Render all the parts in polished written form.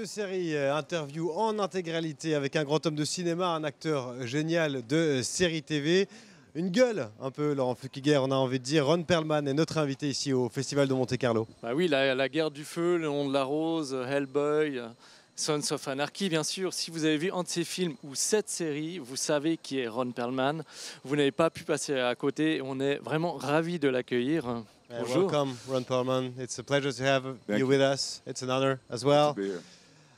de série, interview en intégralité avec un grand homme de cinéma, un acteur génial de série TV. Une gueule un peu, Laurent Flukiger, on a envie de dire. Ron Perlman est notre invité ici au Festival de Monte-Carlo. Bah oui, la guerre du feu, Le Nom de la Rose, Hellboy, Sons of Anarchy, bien sûr. Si vous avez vu un de ces films ou cette série, vous savez qui est Ron Perlman. Vous n'avez pas pu passer à côté. On est vraiment ravis de l'accueillir. Bonjour. Welcome, Ron Perlman. It's a pleasure to have you with us. It's an honor as well. To be here.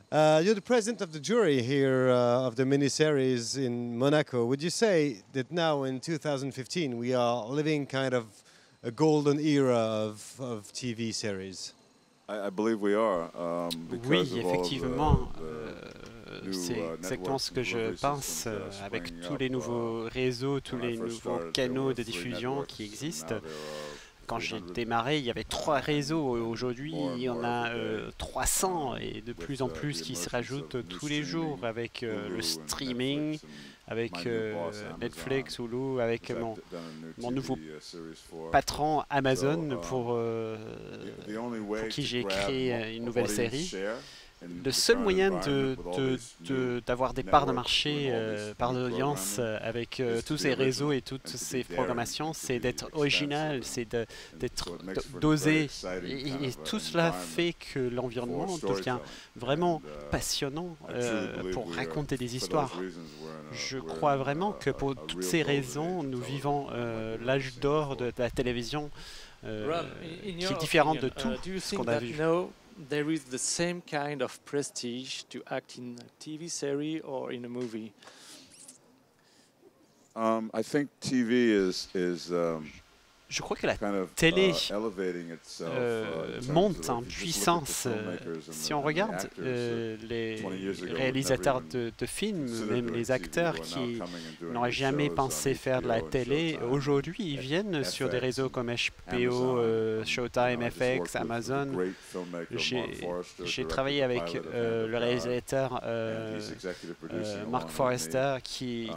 You're the president of the jury here of the miniseries in Monaco. Would you say that now in 2015 we are living kind of a golden era of TV series? I believe we are. Oui, effectivement, c'est exactement ce que je pense avec tous les nouveaux réseaux, tous les nouveaux canaux de diffusion qui existent. Quand j'ai démarré, il y avait 3 réseaux. Aujourd'hui, il y en a 300 et de plus en plus qui se rajoutent tous les jours avec le streaming, avec Netflix, Hulu, avec mon nouveau patron Amazon pour qui j'ai créé une nouvelle série. Le seul moyen d'avoir des parts de marché, parts d'audience avec tous ces réseaux et toutes ces programmations, c'est d'être original, c'est d'oser. Et tout cela fait que l'environnement devient vraiment passionnant pour raconter des histoires. Je crois vraiment que pour toutes ces raisons, nous vivons l'âge d'or de la télévision qui est différent de tout ce qu'on a vu. There is the same kind of prestige to act in a TV series or in a movie? I think TV is je crois que la télé monte en puissance. Si on regarde les réalisateurs de films, même les acteurs qui n'auraient jamais pensé faire de la télé, aujourd'hui ils viennent sur des réseaux comme HBO, Showtime, FX, Amazon. J'ai travaillé avec le réalisateur Mark Forrester qui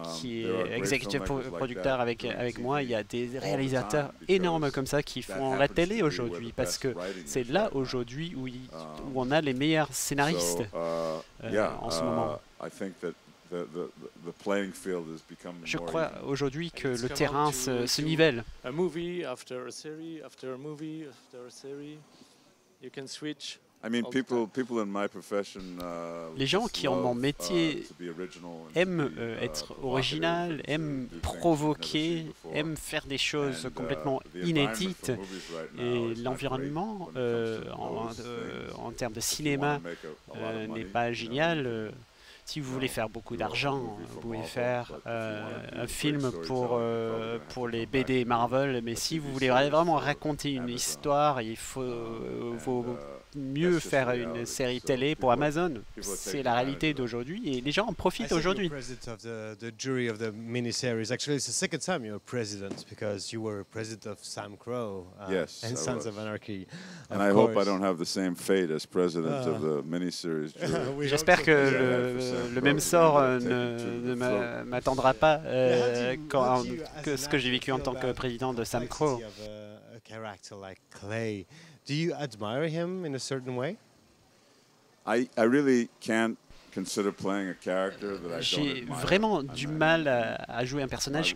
est executive producteur avec moi. Il y a des réalisateurs énormes comme ça qui font la télé aujourd'hui parce que c'est là aujourd'hui où on a les meilleurs scénaristes en ce moment. Je crois aujourd'hui que le terrain se nivelle. A movie after a series, after a movie, after a series, you can switch. Les gens qui ont mon métier aiment être original, aiment provoquer, aiment faire des choses complètement inédites. Et l'environnement, en termes de cinéma, n'est pas génial. Si vous voulez faire beaucoup d'argent, vous pouvez faire un film pour les BD Marvel, mais si vous voulez vraiment raconter une histoire, il faut mieux faire une série télé pour Amazon. C'est la réalité d'aujourd'hui et les gens en profitent aujourd'hui. The jury of the miniseries. Actually, it's the second time you're president because you were president of Sam Crow and Sons of Anarchy. And I hope I don't have the same fate as president of the miniseries jury. J'espère que le même sort ne m'attendra pas que ce que j'ai vécu en tant que président de Sam Crow. Do you admire him in a certain way? I really can't consider playing a character that I don't J'ai admire. vraiment du mal à jouer un personnage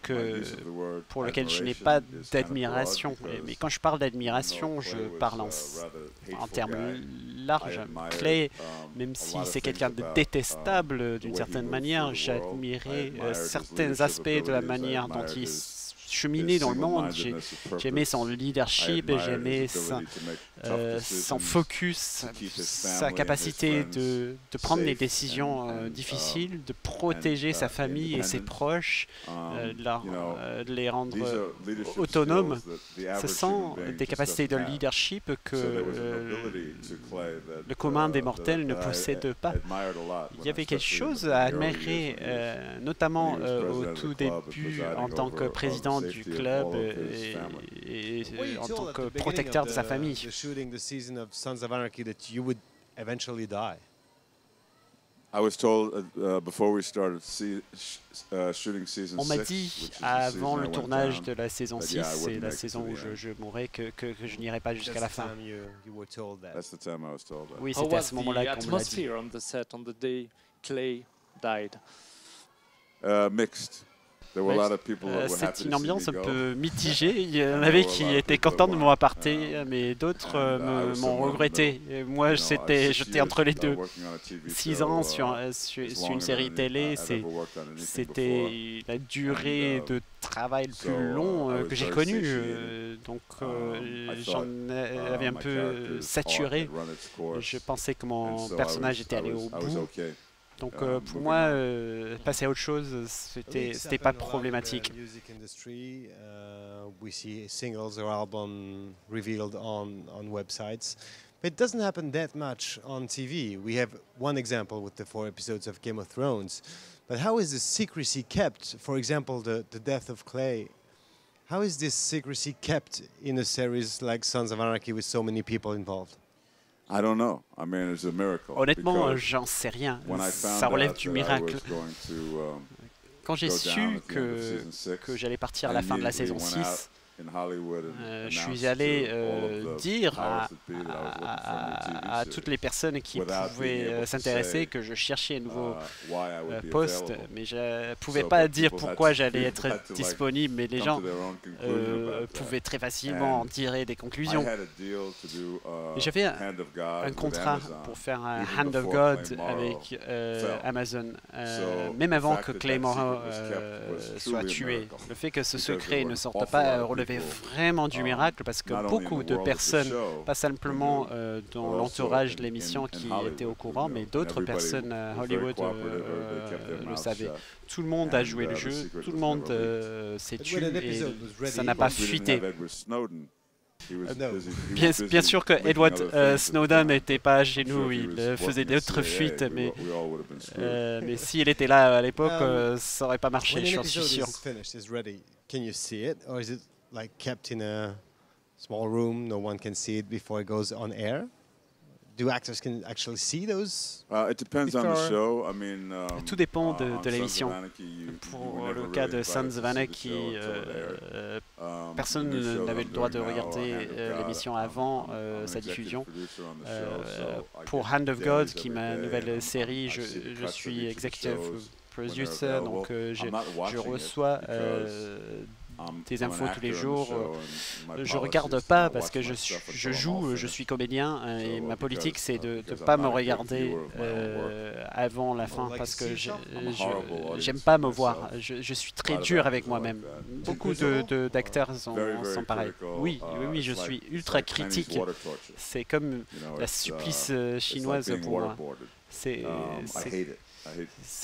pour lequel je n'ai pas d'admiration. Mais quand je parle d'admiration, je parle en termes larges. Clay, même si c'est quelqu'un de détestable d'une certaine manière, j'admirais certains aspects de la manière dont il cheminer dans le monde. J'aimais son leadership, j'aimais son focus, sa capacité de prendre des décisions difficiles, de protéger sa famille et ses proches, de les rendre autonomes. Ce sont des capacités de leadership que le commun des mortels ne possède pas. Il y avait quelque chose à admirer, notamment au tout début en tant que président du club et en tant que protecteur de sa famille. On m'a dit avant le tournage de la saison 6, c'est la saison où je mourrai, que je n'irai pas jusqu'à la fin. Oui, c'était à ce moment-là qu'on me l'a dit. C'est une ambiance un peu mitigée. Il y en avait qui étaient contents de mon aparté, mais d'autres m'ont regretté. Et moi, j'étais entre les deux. 6 ans sur une série télé, c'était la durée de travail le plus long que j'ai connu. Donc, j'en avais un peu saturé. Je pensais que mon personnage était allé au bout. Donc pour moi, passer à autre chose, c'était pas problématique. We see singles or album revealed on websites, but it doesn't happen that much on TV. We have one example with the 4 episodes of Game of Thrones, but how is the secrecy kept? For example, the death of Clay. How is this secrecy kept in a series like Sons of Anarchy with so many people involved? I don't know. I mean, it's a miracle. Honnêtement, j'en sais rien. Ça relève du miracle. Quand j'ai su que j'allais partir à la fin de la saison 6, je suis allé dire à toutes les personnes qui pouvaient s'intéresser que je cherchais un nouveau poste, mais je ne pouvais pas dire pourquoi j'allais être disponible, mais les gens pouvaient très facilement en tirer des conclusions. J'avais un contrat pour faire un Hand of God avec Amazon, même avant que Claymore soit tué. Le fait que ce secret ne sorte pas relevait vraiment du miracle, parce que beaucoup de personnes, pas simplement dans l'entourage de l'émission qui étaient au courant, mais d'autres personnes à Hollywood le savaient. Tout le monde a joué le jeu, tout le monde s'est tué et ça n'a pas fuité. Bien sûr que Edward Snowden n'était pas chez nous, il faisait d'autres fuites, mais s'il était là à l'époque, ça n'aurait pas marché, je suis sûr. Like kept in a small room, no one can see it before it goes on air? Do actors can actually see those? It depends on the show. I mean, tout dépend de l'émission. Pour le cas de Sons of Anarchy, personne n'avait le droit de regarder l'émission avant sa diffusion. Pour Hand of God, qui est ma nouvelle série, je suis executive producer, donc je reçois des infos tous les jours. Je regarde pas parce que je joue, je suis comédien et ma politique c'est de ne pas me regarder avant la fin parce que j'aime pas me voir. Je suis très dur avec moi-même. Beaucoup d'acteurs sont pareils. Oui, je suis ultra critique. C'est comme la supplice chinoise pour moi. C'est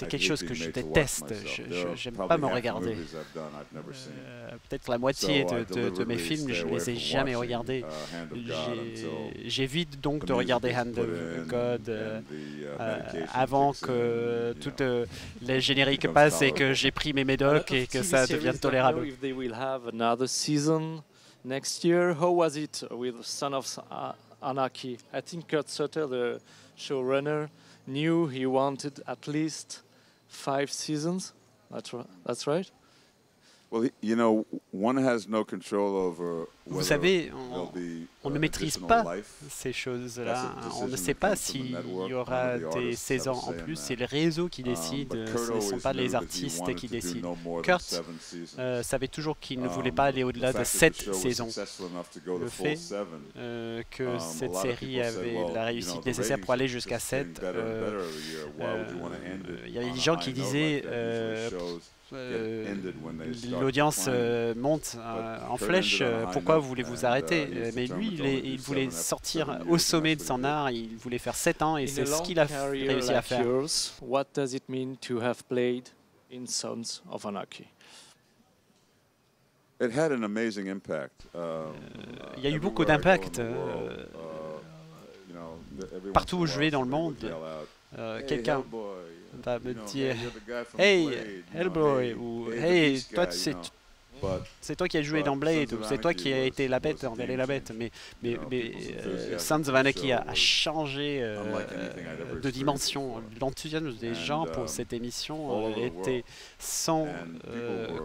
quelque chose que je déteste. Je n'aime pas me regarder. Peut-être la moitié de mes films, je ne les ai jamais regardés. J'évite donc de regarder Hand of God avant que toutes les génériques passent et que j'ai pris mes médocs et que ça devienne tolérable. Next year, how was it with Son of Anarchy? I think Kurt Sutter, the showrunner, knew he wanted at least 5 seasons. That's right. Well, you know, one has no control over. Vous savez, on ne maîtrise pas ces choses-là. On ne sait pas s'il y aura des saisons en plus. C'est le réseau qui décide, ce ne sont pas les artistes qui décident. Kurt savait toujours qu'il ne voulait pas aller au-delà de 7 saisons. Le fait que cette série avait la réussite nécessaire pour aller jusqu'à 7, il y avait des gens qui disaient l'audience monte en flèche, pourquoi voulez-vous arrêter? Mais lui, il voulait sortir au sommet de son art, il voulait faire 7 ans et c'est ce qu'il a réussi à faire. What does it mean to have played in Sons of Anarchy? It had an amazing impact. Il y a eu beaucoup d'impact. Partout où je vais dans le monde, quelqu'un va me dire « Hey, Hellboy » ou « Hey, toi, c'est toi qui as joué dans Blade, ou c'est toi qui as été la bête dans Belle et la Bête, mais Sons of Anarchy a changé de dimension. L'enthousiasme des gens pour cette émission était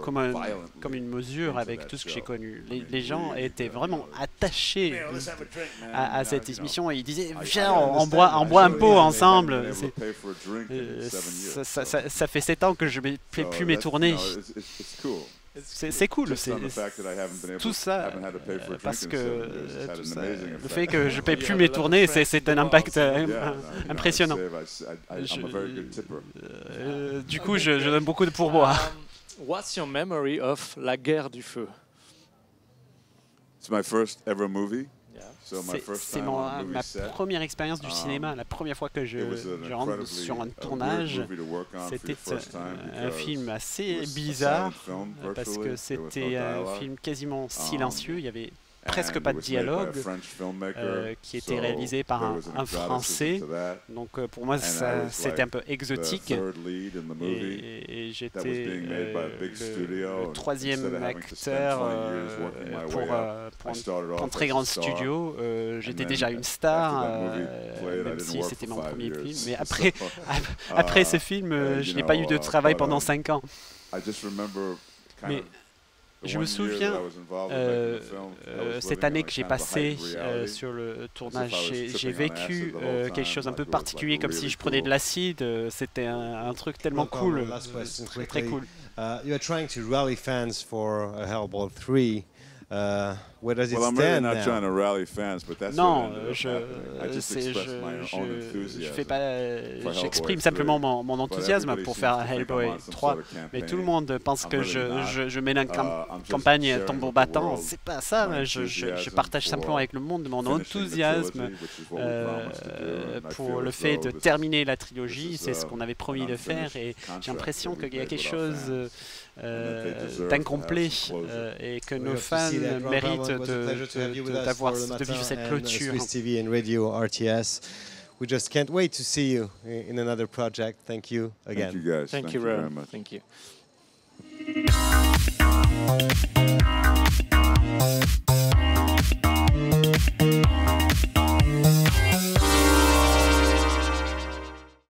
comme une mesure avec tout ce que j'ai connu. Les gens étaient vraiment attachés à cette émission et ils disaient viens, on boit un pot ensemble. Ça fait 7 ans que je ne fais plus mes tournées. C'est cool, tout ça, parce que le fait que je ne paye plus mes tournées, c'est un impact impressionnant. Du coup, je donne beaucoup de pourboire. What's your memory of La Guerre du Feu? It's my first ever movie. C'est ma première expérience du cinéma, la première fois que je rentre sur un tournage. C'était un film assez bizarre parce que c'était un film quasiment silencieux. Il y avait presque pas de dialogue, qui était réalisé par un Français. Donc pour moi, c'était un peu exotique. Et j'étais le troisième acteur pour un très grand studio. J'étais déjà une star, même si c'était mon premier film. Mais après ce film, je n'ai pas eu de travail pendant 5 ans. Mais je me souviens, cette année que j'ai passée sur le tournage, j'ai vécu quelque chose un peu particulier, comme si je prenais de l'acide. C'était un truc tellement cool, très cool. You are trying to rally fans for Hellboy 3. Where does it stand now? Non, j'exprime simplement mon enthousiasme pour faire Hellboy 3, mais tout le monde pense que je mène une campagne tambour battant. C'est pas ça, je partage simplement avec le monde mon enthousiasme pour le fait de terminer la trilogie. C'est ce qu'on avait promis de faire et j'ai l'impression qu'il y a quelque chose d'incomplet et que nos fans méritent de vivre cette clôture. Swiss TV and Radio RTS. We just can't wait to see you in another project. Thank you again. Thank you guys. Thank you very much. Thank you.